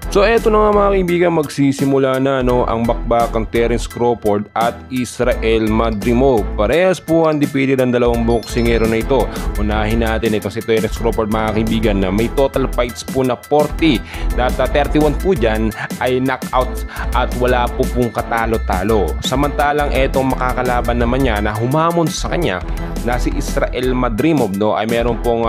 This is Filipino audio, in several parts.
So eto na nga mga kaibigan, magsisimula na ang bakbakang Terence Crawford at Israel Madrimov. Parehas po undefeated ang dalawang boksingero na ito. Unahin natin ito si Terence Crawford mga kaibigan na may total fights po na 40. Data 31 po dyan ay knockout at wala po pong katalo-talo. Samantalang etong makakalaban naman niya na humamon sa kanya na si Israel Madrimov ay meron pong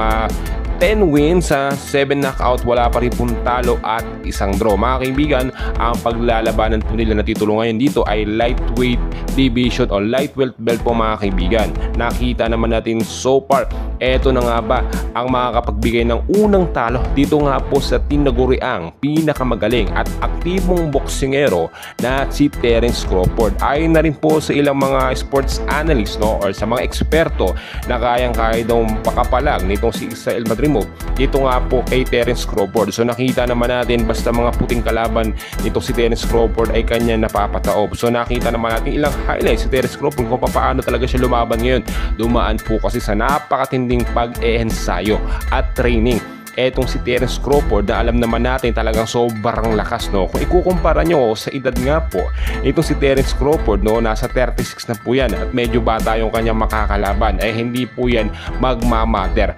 10 wins sa 7 knockout, wala pa rin pong talo at isang draw. Mga kaibigan, ang paglalabanan po nila na titulo ngayon dito ay lightweight division o lightweight belt po mga kaibigan. Nakita naman natin so far, eto na nga ba ang makakapagbigay ng unang talo dito nga po sa tinaguriang pinakamagaling at aktibong boksingero na si Terence Crawford. Ayon na rin po sa ilang mga sports analyst or sa mga eksperto na kayang-kaya daw pakapalag nitong si Israel Madrimov dito nga po kay Terence Crawford. So nakita naman natin basta mga puting kalaban nito si Terence Crawford ay kanya napapataob. So nakita naman natin ilang highlights si Terence Crawford kung paano talaga siya lumaban ngayon. Dumaan po kasi sa napakatinding pag-eensayo at training etong si Terence Crawford na alam naman natin talagang sobrang lakas. Kung ikukumpara nyo sa edad nga po itong si Terence Crawford nasa 36 na po yan at medyo bata yung kanyang makakalaban, hindi po yan magmamatter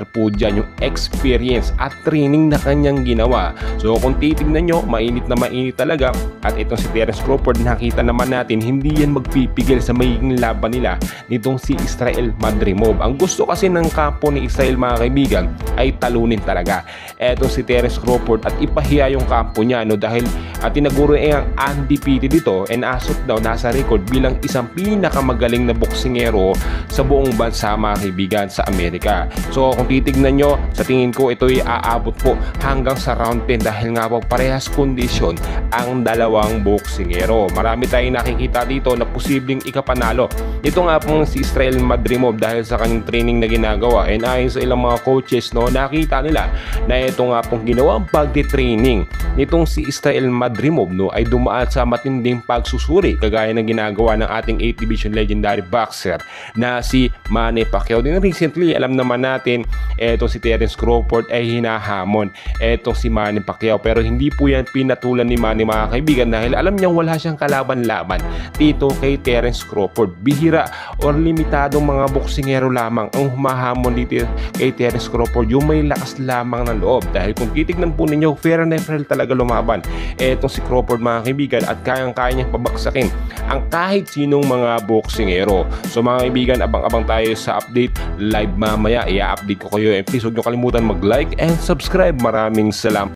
po dyan yung experience at training na kanyang ginawa. So kung titignan nyo, mainit na mainit talaga at itong si Terence Crawford nakita naman natin hindi yan magpipigil sa magiging laban nila nitong si Israel Madrimov. Ang gusto kasi ng kampo ni Israel mga kaibigan ay talunin talaga etong si Terence Crawford at ipahiya yung kampo niya dahil tinaguro ang undefeated dito and asot daw nasa record bilang isang pinakamagaling na boksingero sa buong bansa mga kaibigan sa Amerika. So kung titignan nyo, sa tingin ko ito ay aabot po hanggang sa round 10 dahil nga po parehas kondisyon ang dalawang boksingero. Marami tayong nakikita dito na posibleng ikapanalo ito nga pong si Israel Madrimov dahil sa kanyang training na ginagawa and ayon sa ilang mga coaches nakita nila na ito nga pong ginawang pagde-training nitong si Israel Madrimov ay dumaan sa matinding pagsusuri kagaya ng ginagawa ng ating 8th division legendary boxer na si Manny Pacquiao. Din recently alam naman natin etong si Terence Crawford ay hinahamon etong si Manny Pacquiao pero hindi po yan pinatulan ni Manny mga kaibigan dahil alam niyang wala siyang kalaban-laban dito kay Terence Crawford. Bihira or limitadong mga boksingero lamang ang humahamon dito kay Terence Crawford yung may lakas lamang ng loob dahil kung titignan po ninyo fair and fair talaga lumaban etong si Crawford mga kaibigan at kayang-kaya niyang pabaksakin ang kahit sinong mga boksingero. So mga kaibigan, abang-abang tayo sa update live mamaya. I-update ko kayo and please huwag nyo kalimutan mag-like and subscribe. Maraming salamat.